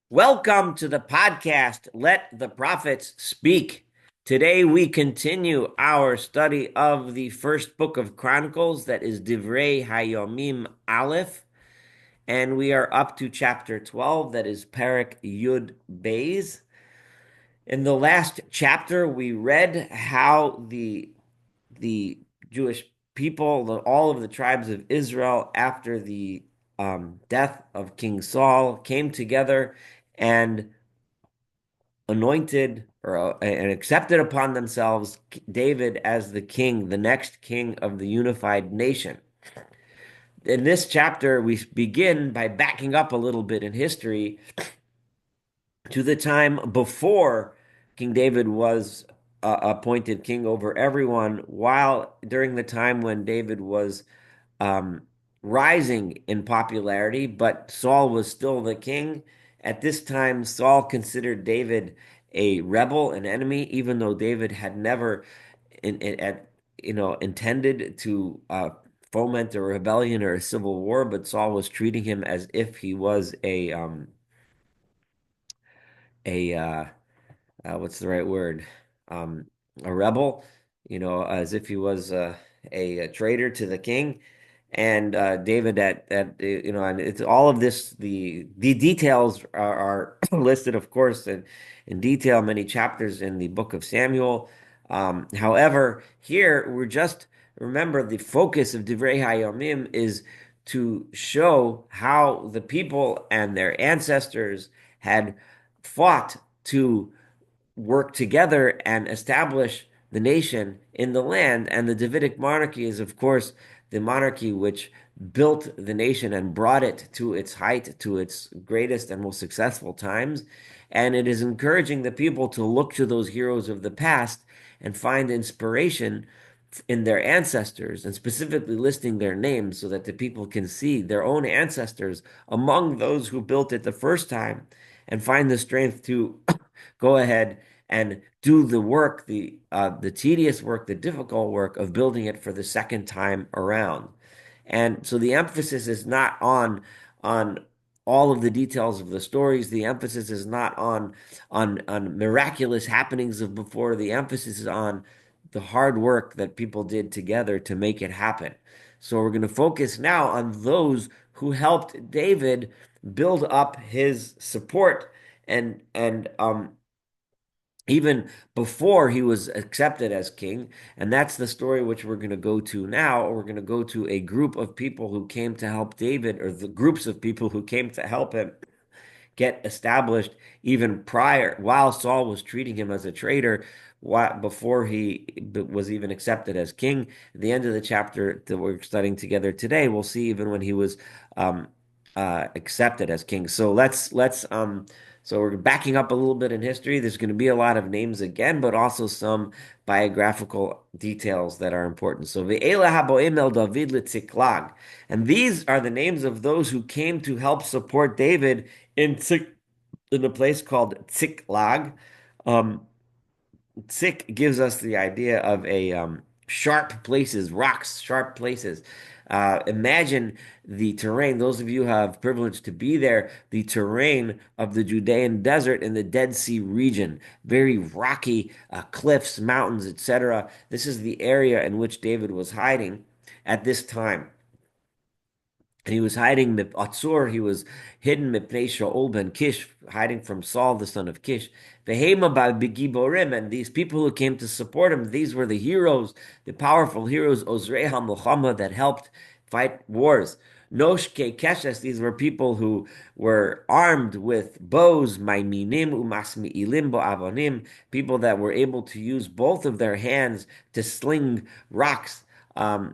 Welcome to the podcast, Let the Prophets Speak. Today we continue our study of the first book of Chronicles, that is Divrei Hayomim Aleph, and we are up to chapter 12, that is Perek Yud Beis. In the last chapter, we read how the Jewish people, all of the tribes of Israel, after the death of King Saul, came together and anointed and accepted upon themselves David as the king, the next king of the unified nation. In this chapter, we begin by backing up a little bit in history to the time before King David was appointed king over everyone, while during the time when David was um, rising in popularity, but Saul was still the king. At this time, Saul considered David a rebel, an enemy, even though David had never, intended to foment a rebellion or a civil war. But Saul was treating him as if he was a what's the right word? Um, a rebel, as if he was a traitor to the king. And David, and it's all of this. The details are listed, of course, in detail, many chapters in the book of Samuel. However, here we're just remember the focus of Divrei Hayomim is to show how the people and their ancestors had fought to work together and establish the nation in the land. And the Davidic monarchy is, of course, the monarchy which built the nation and brought it to its height, to its greatest and most successful times. And it is encouraging the people to look to those heroes of the past and find inspiration in their ancestors, and specifically listing their names so that the people can see their own ancestors among those who built it the first time and find the strength to go ahead and do the work, the tedious work, the difficult work of building it for the second time around. And so the emphasis is not on all of the details of the stories. The emphasis is not on miraculous happenings of before. The emphasis is on the hard work that people did together to make it happen. So we're going to focus now on those who helped David build up his support and even before he was accepted as king. And that's the story which we're going to go to now. We're going to go to a group of people who came to help David, or the groups of people who came to help him get established even prior, while Saul was treating him as a traitor, before he was even accepted as king. At the end of the chapter that we're studying together today, we'll see even when he was um, accepted as king. So we're backing up a little bit in history. There's going to be a lot of names again, but also some biographical details that are important. So Ve'ela haboim el David litziklag, and these are the names of those who came to help support David in a place called Tziklag. Um, Tzik gives us the idea of a sharp places, rocks, sharp places. Imagine the terrain. Those of you who have privilege to be there, the terrain of the Judean desert in the Dead Sea region, very rocky cliffs, mountains, etc. This is the area in which David was hiding at this time. And he was hiding Atzur, he was hidden mipnei Shaul ben Kish, hiding from Saul, the son of Kish. Vehema b'giborim, and these people who came to support him, these were the heroes, the powerful heroes, Ozrei HaMilchama, that helped fight wars. Noshke Keshes, these were people who were armed with bows, maiminim umasmi'ilim bo'avonim, people that were able to use both of their hands to sling rocks.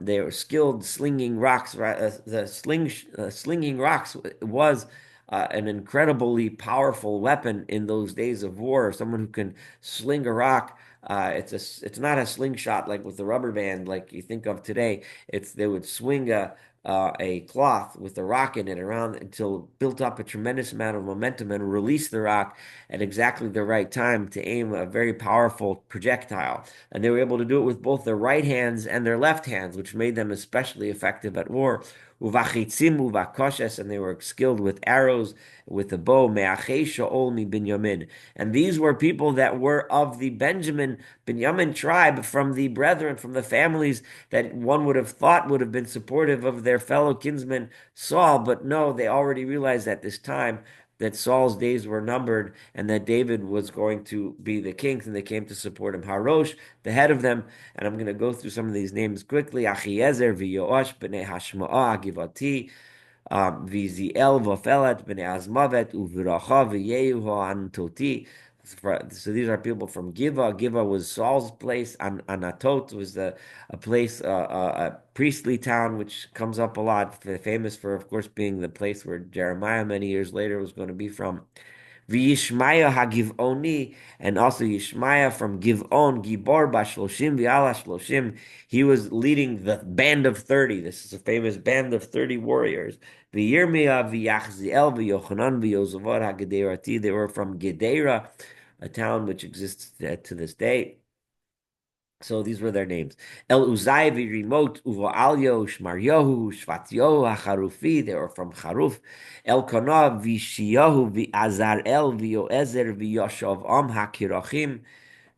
They were skilled slinging rocks. Slinging rocks was an incredibly powerful weapon in those days of war. Someone who can sling a rock. It's not a slingshot like with the rubber band like you think of today. They would swing a cloth with a rock in it around until it built up a tremendous amount of momentum and release the rock at exactly the right time to aim a very powerful projectile. And they were able to do it with both their right hands and their left hands, which made them especially effective at war, uvachitzim uvakoshes, and they were skilled with arrows, with the bow, me'achei Shaol mi Binyamin. And these were people that were of the Benjamin, Binyamin tribe, from the brethren, from the families that one would have thought would have been supportive of their fellow kinsman Saul, but no, they already realized at this time that Saul's days were numbered and that David was going to be the king, and they came to support him. Harosh, the head of them, and I'm going to go through some of these names quickly. Achiezer v'Yoash b'nei Hashma'ah Givati, Viziel v'Felet b'nei Azmavet uv'Racha v'Yehu ha'Antoti. So these are people from Giva. Giva was Saul's place. Anatot was a place, a priestly town, which comes up a lot, famous for, of course, being the place where Jeremiah many years later was going to be from. V'Yishmaya HaGiv'oni, and also Yishmaya from Giv'on, Gibor Bashloshim V'ala Shloshim. He was leading the band of 30. This is a famous band of 30 warriors. V'Yirmiyah V'Yachziel V'Yochanan V'Yozavot HaGederati. They were from Gedera, a town which exists to this day. So these were their names. El Uzai v'Rimot Uvoalyo Shmaryohu Shvatyohu HaCharufi. They were from Charuf. El Kana v'Shiyahu v'Azarel v'Yoezer v'Yoshav Am HaKirachim.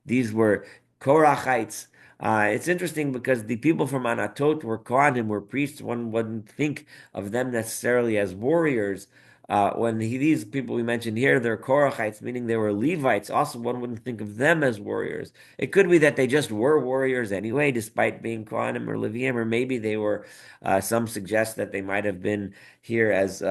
These were Korachites. It's interesting because the people from Anatot were Kohanim, were priests. One wouldn't think of them necessarily as warriors. These people we mentioned here, they're Korachites, meaning they were Levites. Also, one wouldn't think of them as warriors. It could be that they just were warriors anyway, despite being Kohanim or Leviim, or maybe they were. Some suggest that they might have been here as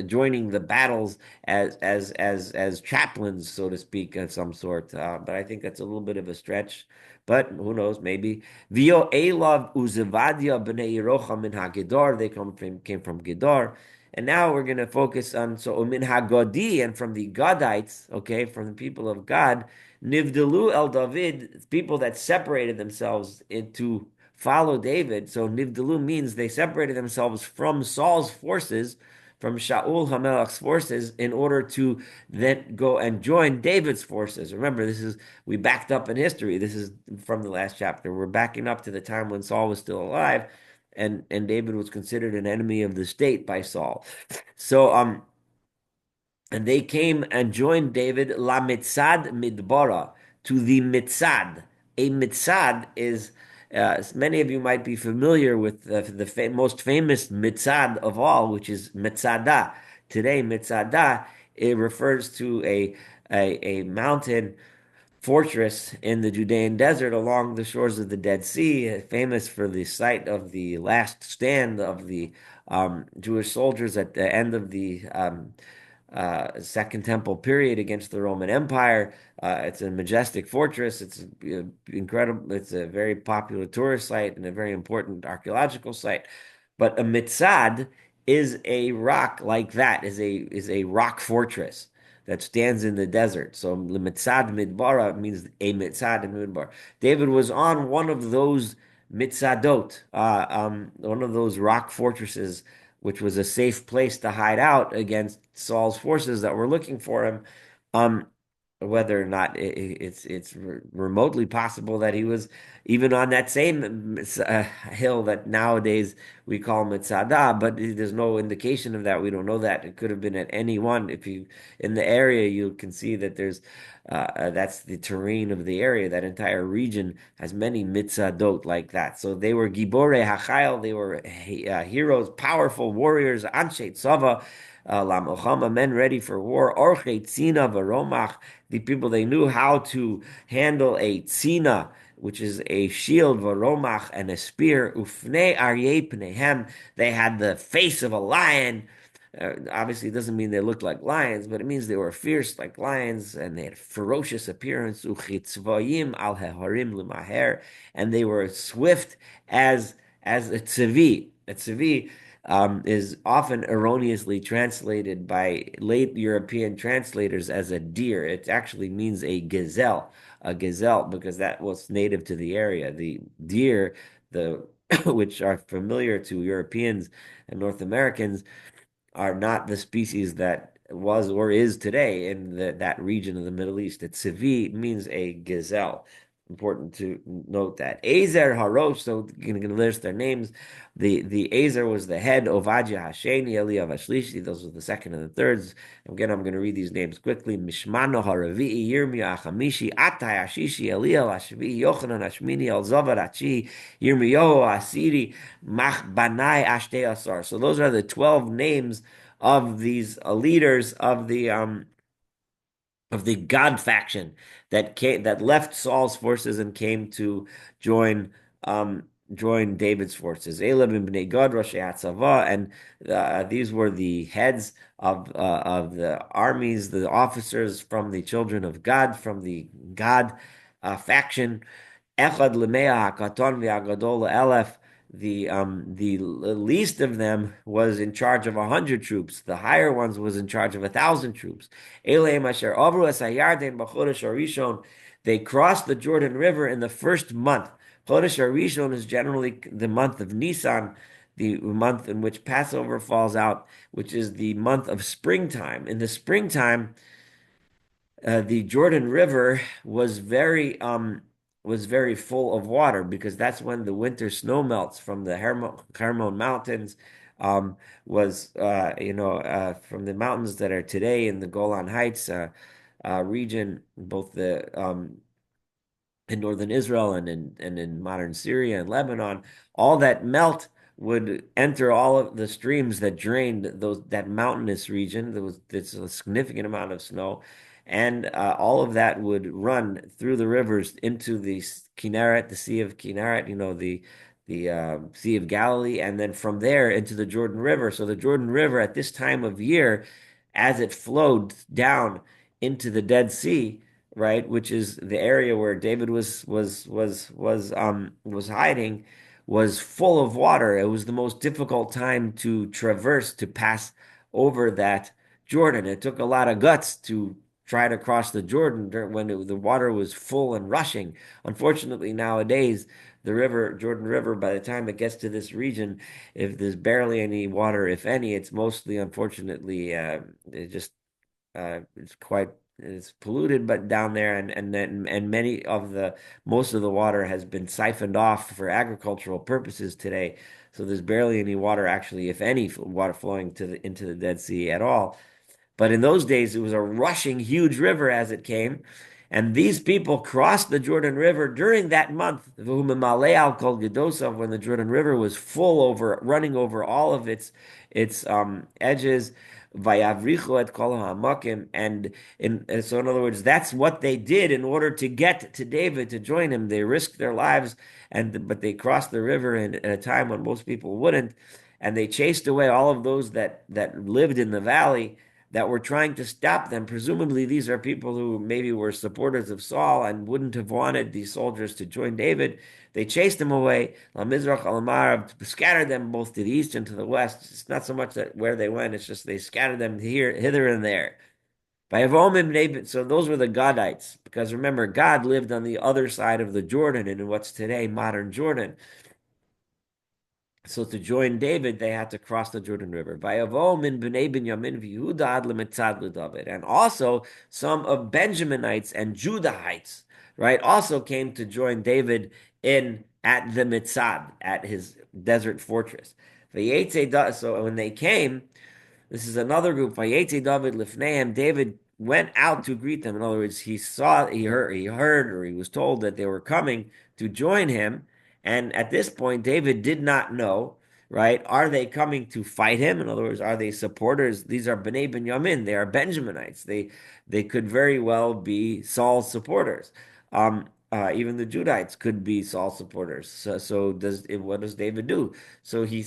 joining the battles as chaplains, so to speak, of some sort. But I think that's a little bit of a stretch. But who knows? Maybe Vio Elav Uzevadia b'nei Yerocham min Hagidor. They came from Gidor. And now we're going to focus on Min Hagodi, and from the Gadites, okay, from the people of God, Nivdalu el David, people that separated themselves to follow David. So Nivdalu means they separated themselves from Saul's forces, from Shaul Hamelach's forces, in order to then go and join David's forces. Remember, we backed up in history. This is from the last chapter. We're backing up to the time when Saul was still alive, and David was considered an enemy of the state by Saul. So and they came and joined David la mitzad midbara, to the mitzad. A mitzad is many of you might be familiar with the most famous mitzad of all, which is mitzada. Today, mitzada, it refers to a mountain fortress in the Judean desert along the shores of the Dead Sea, famous for the site of the last stand of the Jewish soldiers at the end of the Second Temple period against the Roman Empire. It's a majestic fortress. It's incredible. It's a very popular tourist site and a very important archaeological site. But a mitzad is a rock like that, is a rock fortress that stands in the desert. So mitzad midbara means a mitzad in midbar. David was on one of those mitzadot, one of those rock fortresses, which was a safe place to hide out against Saul's forces that were looking for him. Whether or not it's remotely possible that he was even on that same hill that nowadays we call Mitzada, but there's no indication of that. We don't know that. It could have been at any one. If you in the area, you can see that there's that's the terrain of the area. That entire region has many Mitzadot like that. So they were Gibore Hachayil. They were heroes, powerful warriors, Anshe Tzava. Lam men ready for war. Orche Tzina Varomach, the people, they knew how to handle a tzina, which is a shield, varomach, and a spear. Ufnei aryeh pneihem, they had the face of a lion. Obviously, it doesn't mean they looked like lions, but it means they were fierce like lions, and they had ferocious appearance. Uchitzvayim al heharim l'maher, and they were swift as a tzvi. A tzvi is often erroneously translated by late European translators as a deer. It actually means a gazelle, because that was native to the area. The deer, the which are familiar to Europeans and North Americans, are not the species that was or is today in that region of the Middle East. Tzvi means a gazelle. important to note that. Ezer Harosh, so you're going to list their names. The Ezer was the head, Ovadia Hasheni, Eliyav Ashlishi, those were the second and the thirds. Again, I'm going to read these names quickly. Mishmano Haravi'i, Yirmiyah Achamishi, Atai Ashishi, Eliel Ashvi, Yochanan Ashmini, Elzavad Achi, Yirmiyahu Asiri, Mach Banai Ashtei Asar. So those are the 12 names of these leaders of the God faction that left Saul's forces and came to join um, join David's forces. Elab and Bnei Gad, Rosh Hatzavah, and these were the heads of the armies, the officers from the children of God, from the God faction. Echad Lemea Hakaton v'Agadol Elef. The least of them was in charge of 100 troops. The higher ones was in charge of 1,000 troops. Eleim asher avru es hayarden b'chodesh harishon. They crossed the Jordan River in the first month. Chodesh harishon is generally the month of Nisan, the month in which Passover falls out, which is the month of springtime. In the springtime, the Jordan River was very full of water because that's when the winter snow melts from the Hermon Mountains. Was from the mountains that are today in the Golan Heights region, both the in northern Israel and in modern Syria and Lebanon, all that melt would enter all of the streams that drained that mountainous region. There's a significant amount of snow, and all of that would run through the rivers into the Kinneret, the Sea of Kinneret, the Sea of Galilee, and then from there into the Jordan River. So the Jordan River at this time of year, as it flowed down into the Dead Sea, right, which is the area where David was hiding, was full of water. It was the most difficult time to traverse, to pass over that Jordan. It took a lot of guts to try to cross the Jordan when the water was full and rushing. Unfortunately, nowadays, Jordan River, by the time it gets to this region, if there's barely any water, if any, it's mostly, unfortunately, it just it's polluted, but down there, and most of the water has been siphoned off for agricultural purposes today. So there's barely any water, actually, if any, water flowing into the Dead Sea at all. But in those days, it was a rushing, huge river as it came. And these people crossed the Jordan River during that month, when the Jordan River was running over all of its edges. Vayavrichu et kol ha'amakim, so in other words, that's what they did in order to get to David to join him. They risked their lives, but they crossed the river at a time when most people wouldn't, and they chased away all of those that lived in the valley that were trying to stop them. Presumably, these are people who maybe were supporters of Saul and wouldn't have wanted these soldiers to join David. They chased them away. La Mizrach al scattered them both to the east and to the west. It's not so much that where they went; it's just they scattered them hither and there. By Avomim David, so those were the Gadites, because remember, God lived on the other side of the Jordan in what's today modern Jordan. So to join David, they had to cross the Jordan River. And also some of Benjaminites and Judahites, right, also came to join David in at the Mitzad, at his desert fortress. So when they came, this is another group. Vayetze David lifneim. David went out to greet them. In other words, he heard, or he was told that they were coming to join him. And at this point, David did not know, right? Are they coming to fight him? In other words, are they supporters? These are Bnei Benjamin. They are Benjaminites. They could very well be Saul's supporters. Even the Judites could be Saul's supporters. So what does David do? So he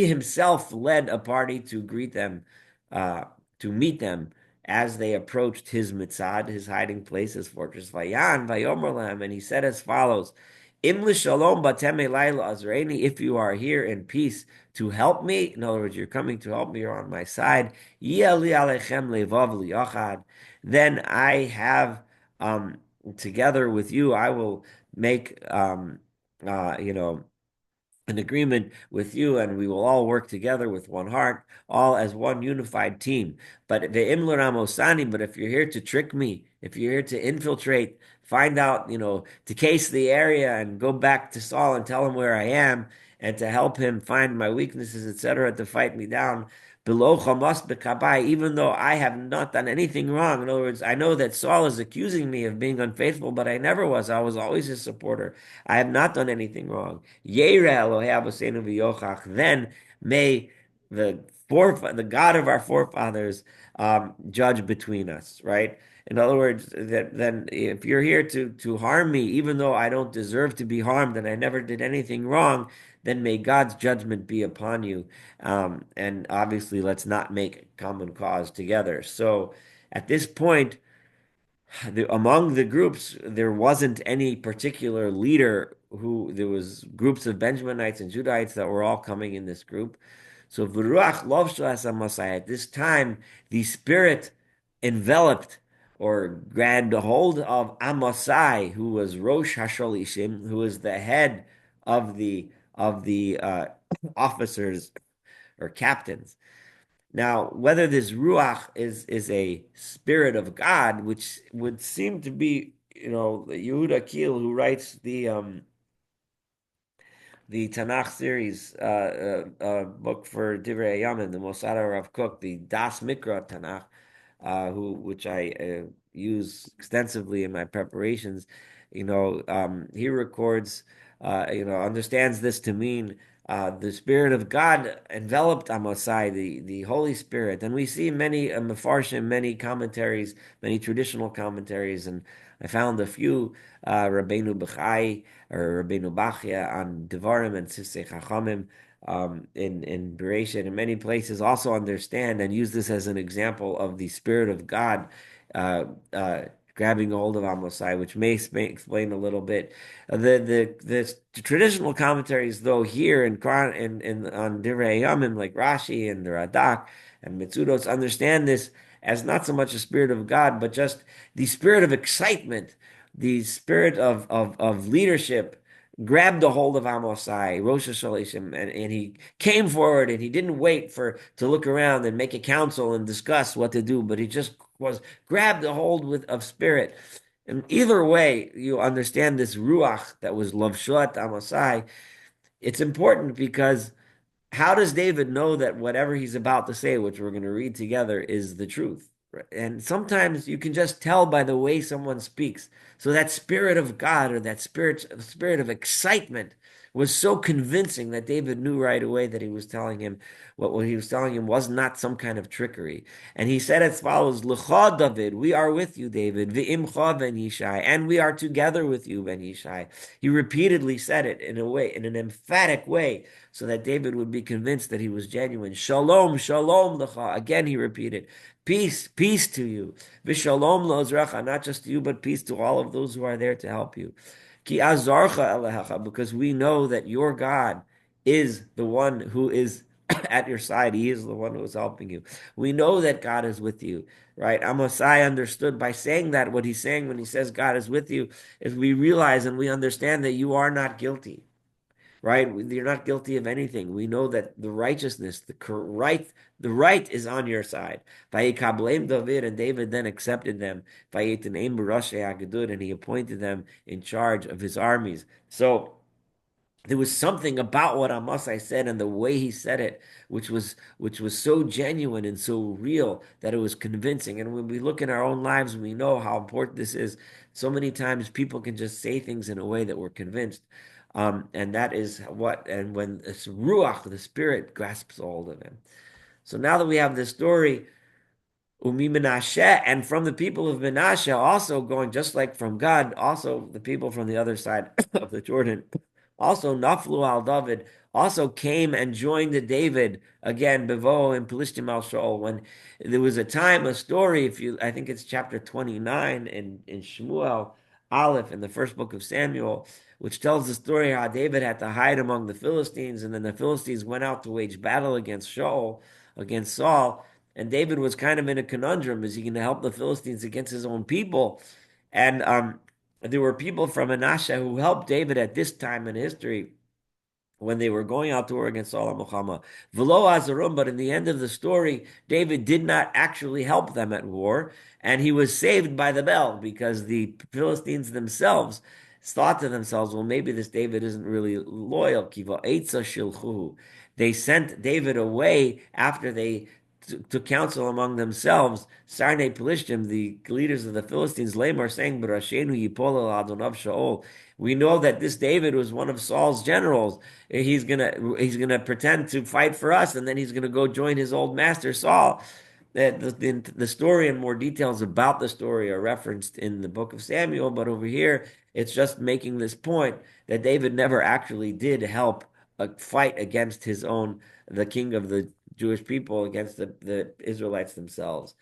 himself led a party to greet them, to meet them as they approached his mitzad, his hiding place, his fortress. Vayan vayomer lahem, and he said as follows: Im l'shalom batem elayla azreini. If you are here in peace to help me, in other words, you're coming to help me, you're on my side. Yeh li alechem levav liyachad. Then I have, together with you, I will make, you know an agreement with you, and we will all work together with one heart, all as one unified team. But but if you're here to trick me, if you're here to infiltrate, find out, to case the area and go back to Saul and tell him where I am and to help him find my weaknesses, etc., to fight me down. Below Chamas bekabai, even though I have not done anything wrong. In other words, I know that Saul is accusing me of being unfaithful, but I never was. I was always his supporter. I have not done anything wrong. Then may the God of our forefathers judge between us, right? In other words, that then if you're here to harm me, even though I don't deserve to be harmed and I never did anything wrong, then may God's judgment be upon you. And obviously, let's not make common cause together. So at this point, among the groups, there wasn't any particular leader who there was groups of Benjaminites and Judahites that were all coming in this group. So V'ruach lovshu as Messiah. At this time, the spirit enveloped or grabbed a hold of Amasai, who was Rosh Hasholishim, who was the head of the officers or captains. Now, whether this ruach is a spirit of God, which would seem to be, Yehuda Kiel, who writes the Tanakh series book for Divrei Yamin, the Mosada Rav Kook, the Das Mikra Tanakh, which I use extensively in my preparations. He records, understands this to mean the Spirit of God enveloped Amasai, the Holy Spirit. And we see many Mefarshim, many commentaries, many traditional commentaries, and I found a few Rabbeinu Bechai or Rabbeinu Bachya on Devarim and Sifsei Chachamim in Bereshit. In many places also understand and use this as an example of the Spirit of God uh, uh, grabbing a hold of Amosai, which may explain a little bit. The traditional commentaries, though, here in on Divrei Yamim, like Rashi and the Radak and Mitzudos, understand this as not so much a spirit of God, but just the spirit of excitement, the spirit of leadership grabbed a hold of Amosai, Rosh Hashanah, and he came forward and he didn't wait to look around and make a council and discuss what to do, but he just was grabbed a hold of spirit. And either way, you understand this ruach that was Lovshat Amosai. It's important because how does David know that whatever he's about to say, which we're going to read together, is the truth? Right? And sometimes you can just tell by the way someone speaks. So that spirit of God or that spirit of excitement was so convincing that David knew right away that he was telling him what he was telling him was not some kind of trickery. And he said as follows, L'cha David, we are with you, David, V'imcha ben Yishai, and we are together with you, ben Yishai. He repeatedly said it in an emphatic way, so that David would be convinced that he was genuine. Shalom, shalom lecha. Again, he repeated, peace, peace to you. Vishalom lo'ozrecha, not just to you, but peace to all of those who are there to help you. Ki azarcha elehecha, because we know that your God is the one who is at your side. He is the one who is helping you. We know that God is with you, right? Amasai understood by saying that what he's saying when he says God is with you is we realize and we understand that you are not guilty, right? You're not guilty of anything. We know that the righteousness, the right is on your side. Vayikablem David, and David then accepted them. Vayiteneim b'rashei hagedud, and he appointed them in charge of his armies. So there was something about what Amasai said and the way he said it, which was so genuine and so real that it was convincing. And when we look in our own lives, we know how important this is. So many times people can just say things in a way that we're convinced. And that is and when it's Ruach, the Spirit, grasps a hold of him. So now that we have this story, Umi Menashe, and from the people of Menashe, also going just like from God, also the people from the other side of the Jordan, also Naflu al David, also came and joined the David again, Bevo and Pelishtim al Shaul. When there was a time, a story, I think it's chapter 29 in Shmuel Aleph in the first book of Samuel, which tells the story how David had to hide among the Philistines, and then the Philistines went out to wage battle against Shaul, against Saul. And David was kind of in a conundrum. Is he going to help the Philistines against his own people? And there were people from Manasseh who helped David at this time in history when they were going out to war against Saul and Muhammad. Velo Azarum, but in the end of the story, David did not actually help them at war, and he was saved by the bell because the Philistines themselves thought to themselves, well, maybe this David isn't really loyal. Kiva Eitza Shilchuhu. They sent David away after they took counsel among themselves. Sarnei Pelishtim, the leaders of the Philistines, Lamar saying, "Barashenu Yipol el Adonav Shaol." We know that this David was one of Saul's generals. He's gonna pretend to fight for us, and then he's gonna go join his old master Saul. The story and more details about the story are referenced in the book of Samuel, but over here it's just making this point that David never actually did help fight against the king of the Jewish people, against the Israelites themselves.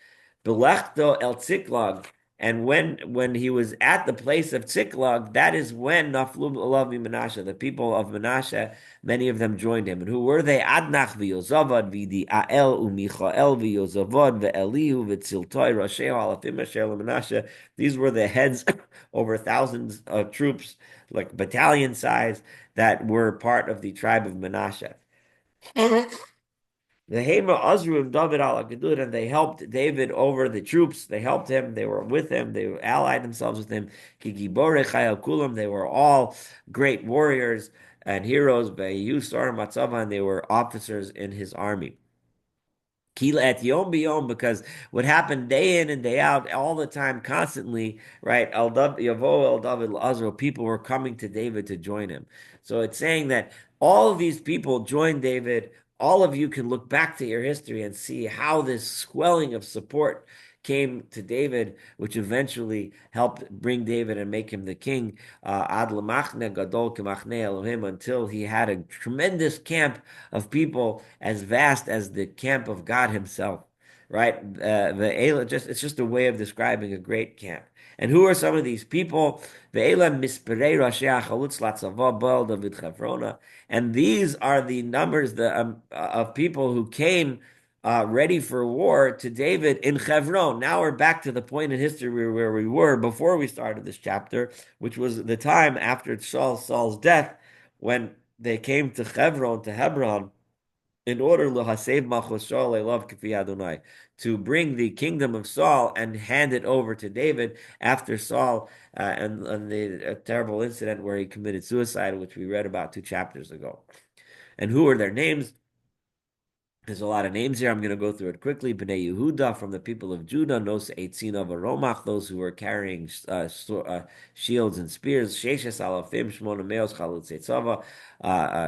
Belechto el Ziklag, and when he was at the place of Ziklag, that is when Naflu Alavi Menashe, the people of Menashe, many of them joined him. And who were they? Adnach v'Yozavad v'Di'ael u'Michael v'Yozavad v'Elihu v'Tziltoi Roshei Alafim Asher Menashe. These were the heads over thousands of troops, like battalion size, that were part of the tribe of Menashe. The Hema Azru of David al Gadud, and they helped David over the troops. They helped him. They were with him. They allied themselves with him. Kigibore Chayal Kulam. They were all great warriors and heroes. Be'yusar Matzava, and they were officers in his army. Kila at yom biyom, because what happened day in and day out, all the time, constantly, right? Yavo el David Azro, people were coming to David to join him. So it's saying that all of these people joined David. All of you can look back to your history and see how this swelling of support came to David, which eventually helped bring David and make him the king. Ad lamachne gadol k'machne Elohim, until he had a tremendous camp of people as vast as the camp of God Himself. Right? It's just a way of describing a great camp. And who are some of these people? And these are the numbers of people who came ready for war to David in Hebron. Now we're back to the point in history where we were before we started this chapter, which was the time after Saul's death, when they came to Hebron, in order to bring the kingdom of Saul and hand it over to David after Saul and the terrible incident where he committed suicide, which we read about 2 chapters ago. And who are their names? There's a lot of names here. I'm going to go through it quickly. Bnei Yehuda, from the people of Judah, Nos Eitzina Varomach, those who were carrying shields and spears. Sheshes Alafim Shmona Meos Chalutz Tzava,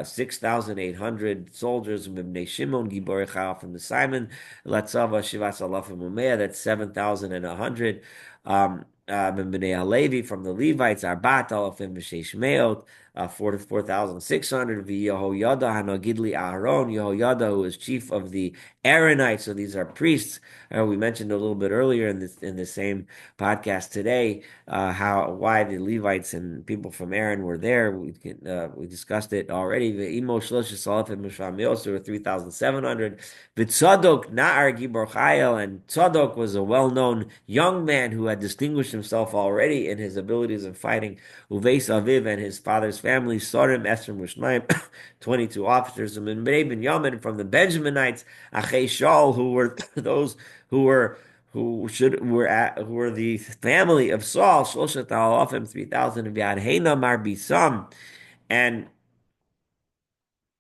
6,800 soldiers. Bnei Shimon Gibor Echal, from the Simon Latzava Shivas Alafim Umea, that's 7,100. Bnei Halevi, from the Levites, Arbat Alafim V'Sheish Meot, 44,600. Yehoyada Hanogidli Aharon, Yehoyada, who is chief of the Aaronites. So these are priests. We mentioned a little bit earlier in the same podcast today why the Levites and people from Aaron were there. We discussed it already. The Imo Shloshes Alafim Mishvamios, there were 3,700. Tzadok Na'ar Gibor Chayil, and Tzadok was a well-known young man who had distinguished himself already in his abilities in fighting. Uveis Aviv, and his father's family, Sorim Esrim Mushnaim, 22 officers. And Bnei Binyamin, from the Benjaminites, Achei Shaul, who were those who were the family of Saul, Shloshat Alafim, 3,000 of Yad Heina Mar Bisam, and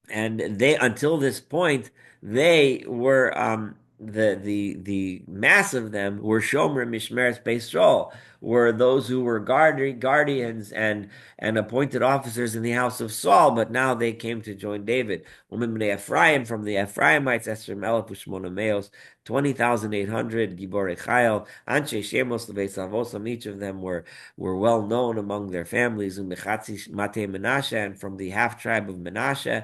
they, until this point, they were the mass of them were Shomer Mishmeres Beis Shaul, were those who were guardians and appointed officers in the house of Saul, but now they came to join David. Ephraim, from the Ephraimites, Esrim Elef Ushmona Meos, 20,800. Gibor Chayil, Anshe Shemos Lebeis Avosam, each of them were well known among their families. Umechatzi Mate Menashe, and from the half tribe of Menashe,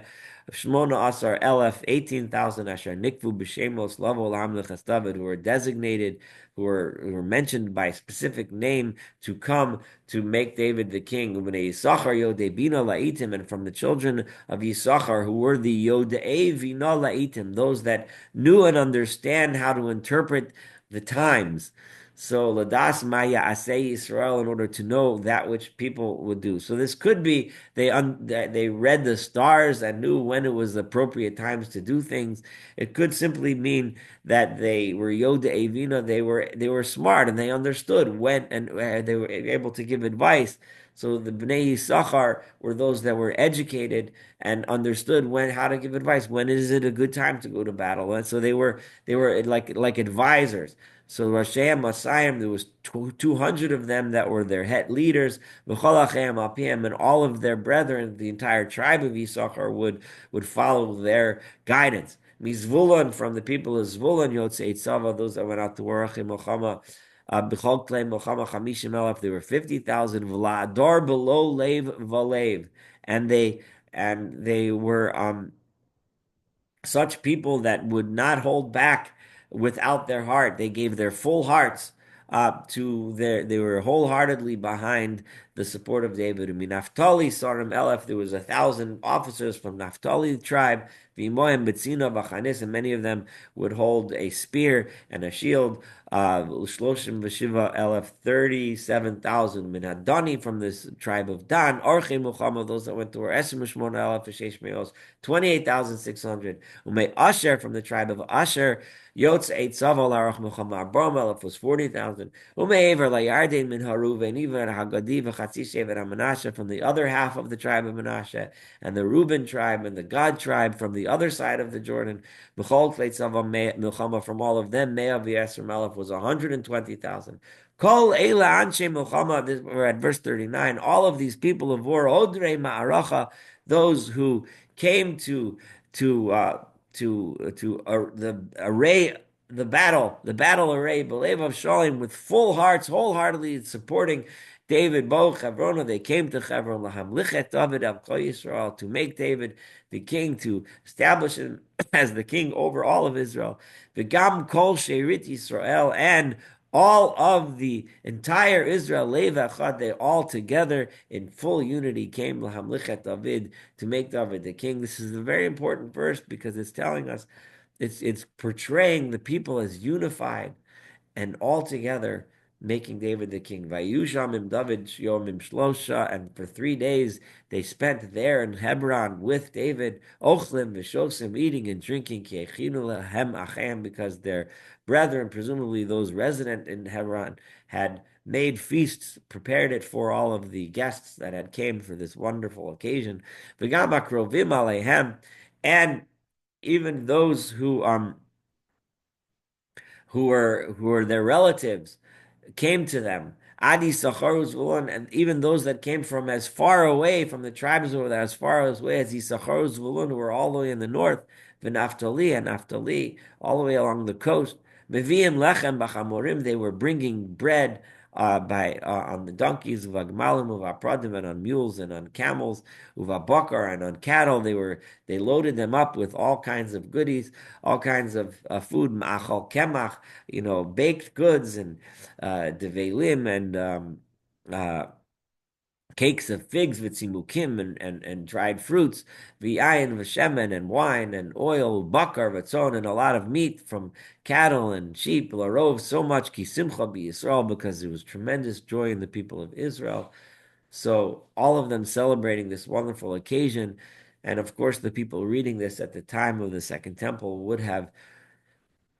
Shmona Asar Elef, 18,000. Asher Nikvu B'Shemos Lavo Lamlechas David, who were designated, who were mentioned by specific name to come to make David the king. Ubnei Yisachar Yodei Bina La'itim, and from the children of Yisachar, who were the Yodei Vina La'itim, those that knew and understand how to interpret the times. So ladas maya asay Israel, in order to know that which people would do. So this could be they read the stars and knew when it was appropriate times to do things. It could simply mean that they were Yoda Avina, they were smart and they understood when, and they were able to give advice. So the Bnei Yisachar were those that were educated and understood when how to give advice. When is it a good time to go to battle? And so they were like advisors. So Rasheim Masayim, there was 200 of them that were their head leaders. V'cholachem alpiem, and all of their brethren, the entire tribe of Yisachar would follow their guidance. Mizvulun, from the people of Zvulun, Yotzei Tzava, those that went out to war, Milchama, B'chol Klei Milchama Chamishim Elef, there were 50,000. V'la'ador below Lev Valev, and they were such people that would not hold back without their heart. They gave their full hearts they were wholeheartedly behind the support of David. And Naphtali, Saram Elef, there was 1,000 officers from Naphtali tribe, Vimoim, Betzina, Vachanis, and many of them would hold a spear and a shield. Shloshim Veshiva Elef, 37,000. Minadani, from this tribe of Dan, Orche Muhammad, those that went to war, Esim Mishmon Elef, Veshesh Meos, 28,600. Umay Asher, from the tribe of Asher, Yotz Eit Zaval Arach Muhammad Bromel was 40,000. Ume'ever Layardin min Haruven, even Hagadi v'Chatzi Shevet HaManashe, from the other half of the tribe of Menashe, and the Reuben tribe and the Gad tribe from the other side of the Jordan. B'chol Klei Tzaval Milchama, from all of them, Mea v'Yesr Melech was 120,000. Kol Eila Anshe Milchama, we're at verse 39, all of these people of war, Odrei Ma'aracha, those who came to the array, the battle array, Belev of Shalim, with full hearts, wholeheartedly supporting David. Bo Chevrona, they came to Chevron lahamlichet David al Kol Yisrael, to make David the king, to establish him as the king over all of Israel. V'gam kol sheirit Yisrael, and all of the entire Israel, Leva Chad, they all together in full unity came lahamlichet David, to make David the king. This is a very important verse because it's telling us, it's portraying the people as unified and all together making David the king. Vayushamim David Yomim Shlosha, and for 3 days they spent there in Hebron with David. Ochlim v'shosim, eating and drinking, ki echinu lehem achem, because their brethren, presumably those resident in Hebron, had made feasts, prepared it for all of the guests that had came for this wonderful occasion. V'gam akrovim alehem, and even those who were their relatives came to them. Adi Sacharus Zvulun, and even those that came from as far away from the tribes who were as far away as Issachar Zvulun, who were all the way in the north, V'Naftali and Naphtali, all the way along the coast. Meviim lechem b'chamorim, they were bringing bread by on the donkeys, uvagmalim, uvapradim, and on mules and on camels, uvabakar, and on cattle. They loaded them up with all kinds of goodies, all kinds of food, ma'achal kemach, baked goods, and develim, and cakes of figs, vitzimukim, and dried fruits, v'ayin v'shemen, and wine and oil, bakar v'tzon, and a lot of meat from cattle and sheep, larov, so much kisimcha b'Yisrael, because there was tremendous joy in the people of Israel. So all of them celebrating this wonderful occasion. And of course, the people reading this at the time of the Second Temple would have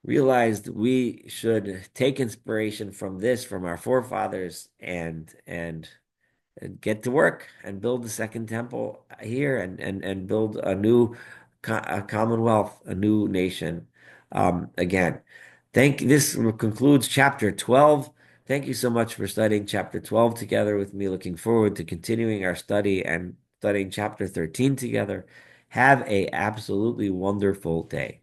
realized we should take inspiration from this, from our forefathers, and get to work and build the second temple here, and build a new commonwealth, a new nation. Again, this concludes chapter 12. Thank you so much for studying chapter 12 together with me. Looking forward to continuing our study and studying chapter 13 together. Have a absolutely wonderful day.